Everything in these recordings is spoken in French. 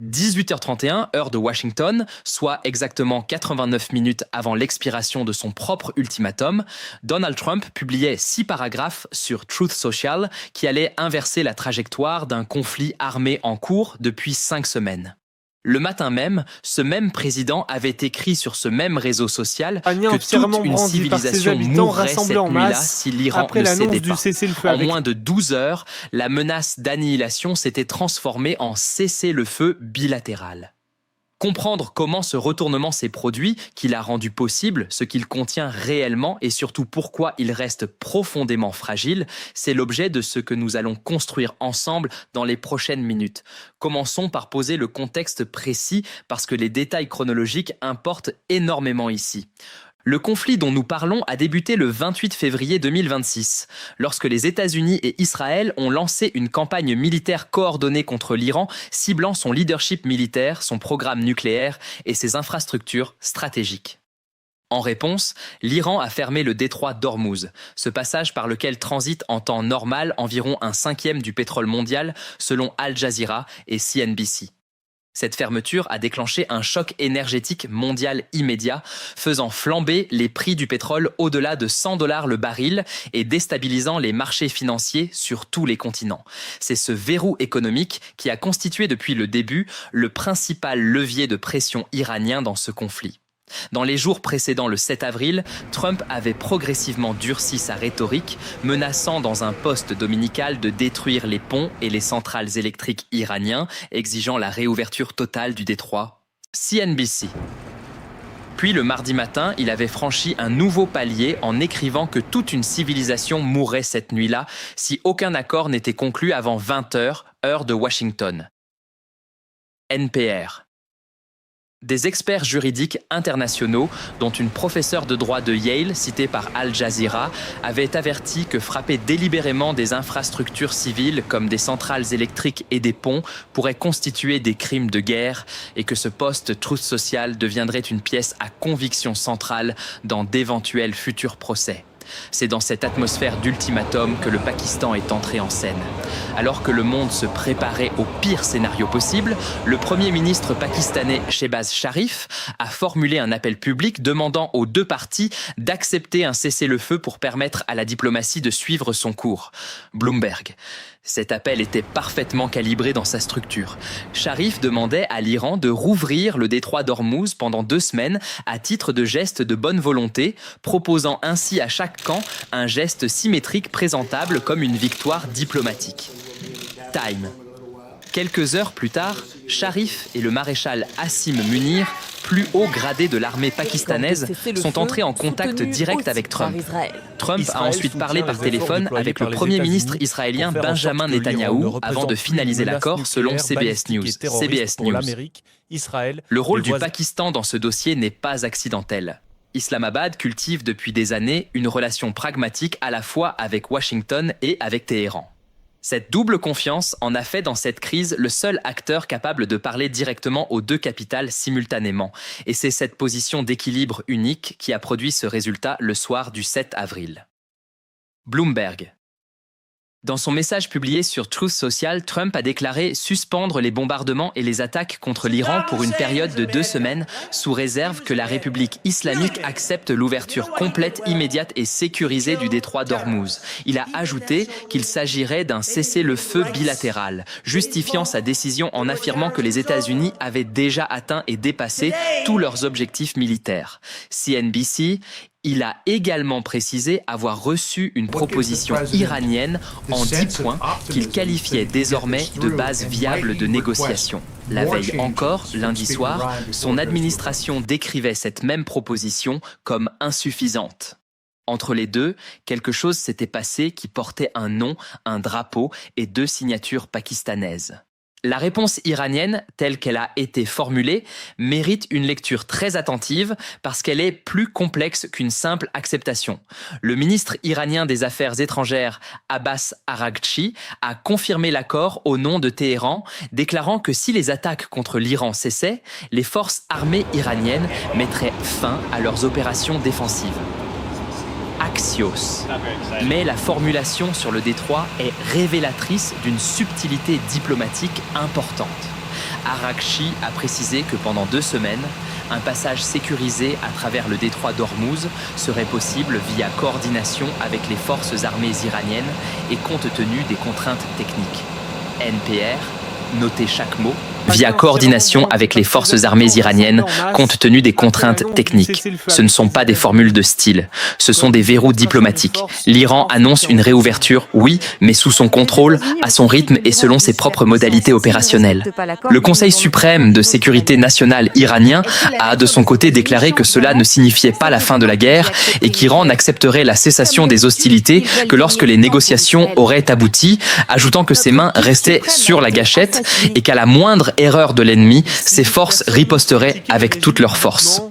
18h31, heure de Washington, soit exactement 89 minutes avant l'expiration de son propre ultimatum, Donald Trump publiait 6 paragraphes sur Truth Social qui allaient inverser la trajectoire d'un conflit armé en cours depuis 5 semaines. Le matin même, ce même président avait écrit sur ce même réseau social que toute une civilisation mourrait cette nuit-là si l'Iran ne cédait pas. En moins de 12 heures, la menace d'annihilation s'était transformée en cessez-le-feu bilatéral. Comprendre comment ce retournement s'est produit, qui l'a rendu possible, ce qu'il contient réellement et surtout pourquoi il reste profondément fragile, c'est l'objet de ce que nous allons construire ensemble dans les prochaines minutes. Commençons par poser le contexte précis parce que les détails chronologiques importent énormément ici. Le conflit dont nous parlons a débuté le 28 février 2026, lorsque les États-Unis et Israël ont lancé une campagne militaire coordonnée contre l'Iran, ciblant son leadership militaire, son programme nucléaire et ses infrastructures stratégiques. En réponse, l'Iran a fermé le détroit d'Ormuz, ce passage par lequel transite en temps normal environ 1/5 du pétrole mondial, selon Al Jazeera et CNBC. Cette fermeture a déclenché un choc énergétique mondial immédiat, faisant flamber les prix du pétrole au-delà de $100 le baril et déstabilisant les marchés financiers sur tous les continents. C'est ce verrou économique qui a constitué depuis le début le principal levier de pression iranien dans ce conflit. Dans les jours précédant le 7 avril, Trump avait progressivement durci sa rhétorique, menaçant dans un post dominical de détruire les ponts et les centrales électriques iraniens, exigeant la réouverture totale du détroit. CNBC. Puis le mardi matin, il avait franchi un nouveau palier en écrivant que toute une civilisation mourrait cette nuit-là si aucun accord n'était conclu avant 20h, heure de Washington. NPR. Des experts juridiques internationaux, dont une professeure de droit de Yale, citée par Al Jazeera, avaient averti que frapper délibérément des infrastructures civiles comme des centrales électriques et des ponts pourrait constituer des crimes de guerre et que ce post Truth Social deviendrait une pièce à conviction centrale dans d'éventuels futurs procès. C'est dans cette atmosphère d'ultimatum que le Pakistan est entré en scène. Alors que le monde se préparait au pire scénario possible, le Premier ministre pakistanais Shehbaz Sharif a formulé un appel public demandant aux deux parties d'accepter un cessez-le-feu pour permettre à la diplomatie de suivre son cours. Bloomberg. Cet appel était parfaitement calibré dans sa structure. Sharif demandait à l'Iran de rouvrir le détroit d'Ormuz pendant 2 semaines à titre de geste de bonne volonté, proposant ainsi à chaque camp un geste symétrique présentable comme une victoire diplomatique. Time. Quelques heures plus tard, Sharif et le maréchal Asim Munir, plus haut gradé de l'armée pakistanaise, sont entrés en contact direct avec Trump. Trump a ensuite parlé par téléphone avec le Premier ministre israélien Benjamin Netanyahou avant de finaliser l'accord selon CBS News. Le rôle du Pakistan dans ce dossier n'est pas accidentel. Islamabad cultive depuis des années une relation pragmatique à la fois avec Washington et avec Téhéran. Cette double confiance en a fait dans cette crise le seul acteur capable de parler directement aux deux capitales simultanément. Et c'est cette position d'équilibre unique qui a produit ce résultat le soir du 7 avril. Bloomberg. Dans son message publié sur Truth Social, Trump a déclaré suspendre les bombardements et les attaques contre l'Iran pour une période de 2 semaines, sous réserve que la République islamique accepte l'ouverture complète, immédiate et sécurisée du détroit d'Ormuz. Il a ajouté qu'il s'agirait d'un cessez-le-feu bilatéral, justifiant sa décision en affirmant que les États-Unis avaient déjà atteint et dépassé tous leurs objectifs militaires. CNBC. Il a également précisé avoir reçu une proposition iranienne en 10 points qu'il qualifiait désormais de base viable de négociation. La veille encore, lundi soir, son administration décrivait cette même proposition comme insuffisante. Entre les deux, quelque chose s'était passé qui portait un nom, un drapeau et 2 signatures pakistanaises. La réponse iranienne, telle qu'elle a été formulée, mérite une lecture très attentive parce qu'elle est plus complexe qu'une simple acceptation. Le ministre iranien des Affaires étrangères, Abbas Araghchi, a confirmé l'accord au nom de Téhéran, déclarant que si les attaques contre l'Iran cessaient, les forces armées iraniennes mettraient fin à leurs opérations défensives. Axios. Mais la formulation sur le détroit est révélatrice d'une subtilité diplomatique importante. Arakchi a précisé que pendant 2 semaines, un passage sécurisé à travers le détroit d'Ormuz serait possible via coordination avec les forces armées iraniennes et compte tenu des contraintes techniques. NPR, notez chaque mot, via coordination avec les forces armées iraniennes, compte tenu des contraintes techniques. Ce ne sont pas des formules de style, ce sont des verrous diplomatiques. L'Iran annonce une réouverture, oui, mais sous son contrôle, à son rythme et selon ses propres modalités opérationnelles. Le Conseil suprême de sécurité nationale iranien a de son côté déclaré que cela ne signifiait pas la fin de la guerre et qu'Iran n'accepterait la cessation des hostilités que lorsque les négociations auraient abouti, ajoutant que ses mains restaient sur la gâchette et qu'à la moindre erreur de l'ennemi, ses forces riposteraient avec toute leur force.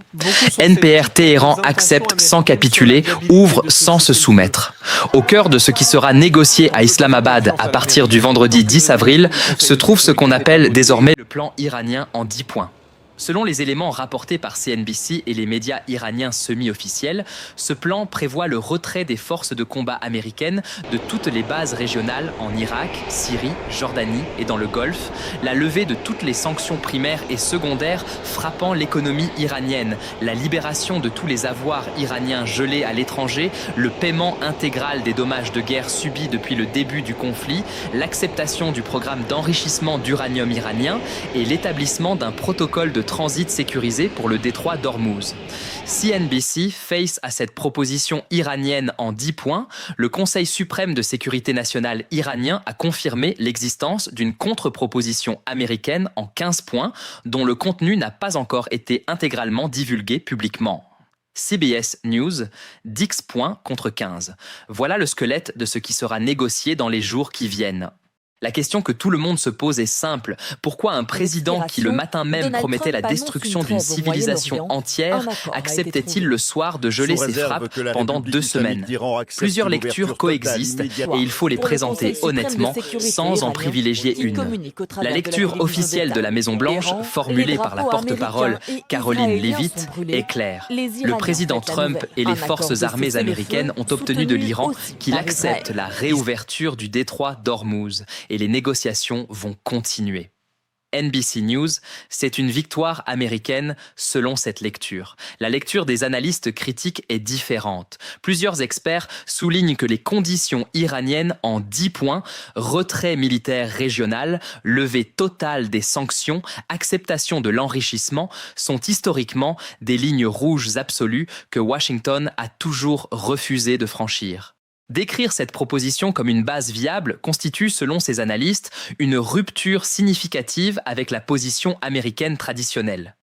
NPR Téhéran accepte sans capituler, ouvre sans se soumettre. Au cœur de ce qui sera négocié à Islamabad à partir du vendredi 10 avril se trouve ce qu'on appelle désormais le plan iranien en 10 points. Selon les éléments rapportés par CNBC et les médias iraniens semi-officiels, ce plan prévoit le retrait des forces de combat américaines de toutes les bases régionales en Irak, Syrie, Jordanie et dans le Golfe, la levée de toutes les sanctions primaires et secondaires frappant l'économie iranienne, la libération de tous les avoirs iraniens gelés à l'étranger, le paiement intégral des dommages de guerre subis depuis le début du conflit, l'acceptation du programme d'enrichissement d'uranium iranien et l'établissement d'un protocole de transit sécurisé pour le détroit d'Ormuz. CNBC face à cette proposition iranienne en 10 points, le Conseil suprême de sécurité nationale iranien a confirmé l'existence d'une contre-proposition américaine en 15 points, dont le contenu n'a pas encore été intégralement divulgué publiquement. CBS News, 10 points contre 15. Voilà le squelette de ce qui sera négocié dans les jours qui viennent. La question que tout le monde se pose est simple. Pourquoi un président qui le matin même promettait la destruction d'une civilisation entière acceptait-il le soir de geler ses frappes pendant 2 semaines? Plusieurs lectures coexistent et il faut les présenter honnêtement sans en privilégier une. La lecture officielle de la Maison-Blanche, formulée par la porte-parole Caroline Leavitt, est claire. Le président Trump et les forces armées américaines ont obtenu de l'Iran qu'il accepte la réouverture du détroit d'Ormuz. Et les négociations vont continuer. NBC News, c'est une victoire américaine selon cette lecture. La lecture des analystes critiques est différente. Plusieurs experts soulignent que les conditions iraniennes en 10 points, retrait militaire régional, levée totale des sanctions, acceptation de l'enrichissement, sont historiquement des lignes rouges absolues que Washington a toujours refusé de franchir. Décrire cette proposition comme une base viable constitue, selon ces analystes, une rupture significative avec la position américaine traditionnelle.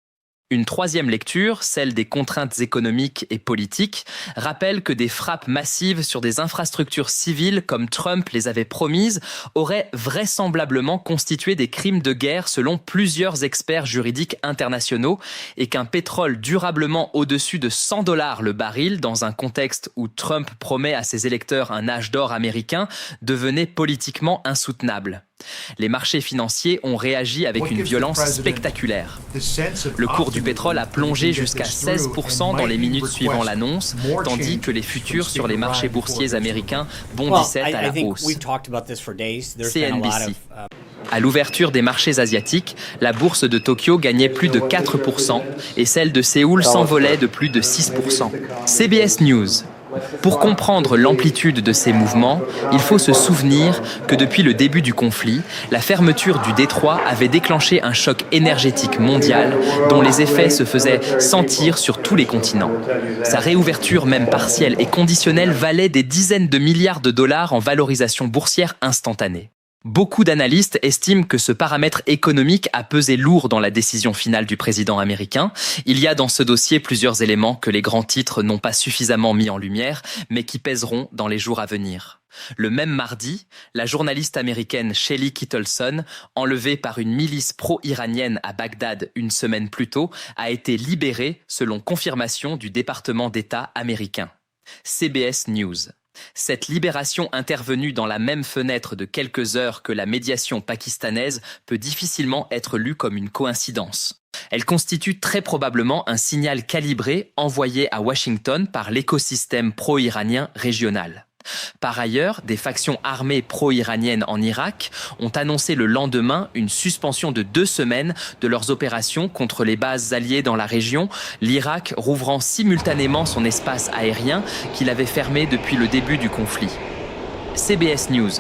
Une troisième lecture, celle des contraintes économiques et politiques, rappelle que des frappes massives sur des infrastructures civiles comme Trump les avait promises auraient vraisemblablement constitué des crimes de guerre selon plusieurs experts juridiques internationaux et qu'un pétrole durablement au-dessus de $100 le baril dans un contexte où Trump promet à ses électeurs un âge d'or américain devenait politiquement insoutenable. Les marchés financiers ont réagi avec une violence spectaculaire. Le cours du pétrole a plongé jusqu'à 16% dans les minutes suivant l'annonce, tandis que les futurs sur les marchés boursiers américains bondissaient à la hausse. CNBC. À l'ouverture des marchés asiatiques, la bourse de Tokyo gagnait plus de 4% et celle de Séoul s'envolait de plus de 6%. CBS News. Pour comprendre l'amplitude de ces mouvements, il faut se souvenir que depuis le début du conflit, la fermeture du détroit avait déclenché un choc énergétique mondial dont les effets se faisaient sentir sur tous les continents. Sa réouverture, même partielle et conditionnelle, valait des dizaines de milliards de dollars en valorisation boursière instantanée. Beaucoup d'analystes estiment que ce paramètre économique a pesé lourd dans la décision finale du président américain. Il y a dans ce dossier plusieurs éléments que les grands titres n'ont pas suffisamment mis en lumière, mais qui pèseront dans les jours à venir. Le même mardi, la journaliste américaine Shelley Kittleson, enlevée par une milice pro-iranienne à Bagdad une semaine plus tôt, a été libérée selon confirmation du département d'État américain. CBS News. Cette libération intervenue dans la même fenêtre de quelques heures que la médiation pakistanaise peut difficilement être lue comme une coïncidence. Elle constitue très probablement un signal calibré envoyé à Washington par l'écosystème pro-iranien régional. Par ailleurs, des factions armées pro-iraniennes en Irak ont annoncé le lendemain une suspension de 2 semaines de leurs opérations contre les bases alliées dans la région, l'Irak rouvrant simultanément son espace aérien qu'il avait fermé depuis le début du conflit. CBS News.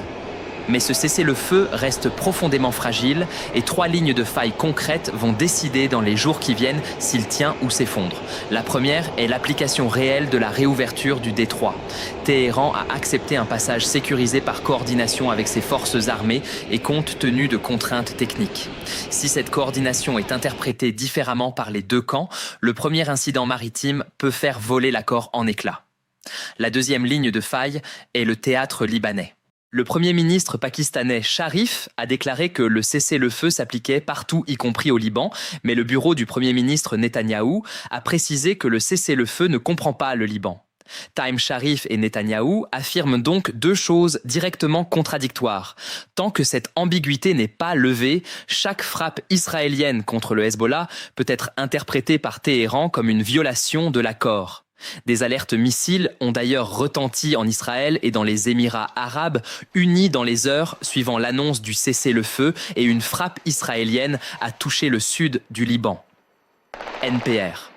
Mais ce cessez-le-feu reste profondément fragile et 3 lignes de faille concrètes vont décider dans les jours qui viennent s'il tient ou s'effondre. La première est l'application réelle de la réouverture du détroit. Téhéran a accepté un passage sécurisé par coordination avec ses forces armées et compte tenu de contraintes techniques. Si cette coordination est interprétée différemment par les deux camps, le premier incident maritime peut faire voler l'accord en éclats. La deuxième ligne de faille est le théâtre libanais. Le Premier ministre pakistanais Sharif a déclaré que le cessez-le-feu s'appliquait partout, y compris au Liban, mais le bureau du Premier ministre Netanyahou a précisé que le cessez-le-feu ne comprend pas le Liban. Time Sharif et Netanyahou affirment donc 2 choses directement contradictoires. Tant que cette ambiguïté n'est pas levée, chaque frappe israélienne contre le Hezbollah peut être interprétée par Téhéran comme une violation de l'accord. Des alertes missiles ont d'ailleurs retenti en Israël et dans les Émirats arabes, unis dans les heures suivant l'annonce du cessez-le-feu, et une frappe israélienne a touché le sud du Liban. NPR.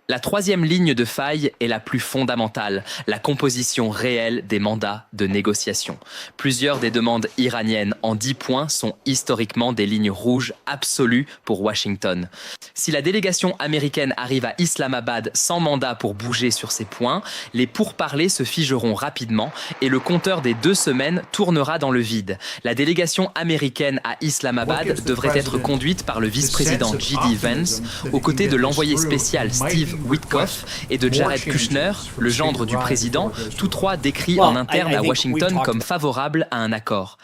La troisième ligne de faille est la plus fondamentale, la composition réelle des mandats de négociation. Plusieurs des demandes iraniennes en 10 points sont historiquement des lignes rouges absolues pour Washington. Si la délégation américaine arrive à Islamabad sans mandat pour bouger sur ces points, les pourparlers se figeront rapidement et le compteur des 2 semaines tournera dans le vide. La délégation américaine à Islamabad devrait être conduite par le vice-président J.D. Vance, aux côtés de l'envoyé spécial Steve Witkoff et de Jared Kushner, le gendre du président, tous 3 décrits en interne à Washington comme favorables à un accord.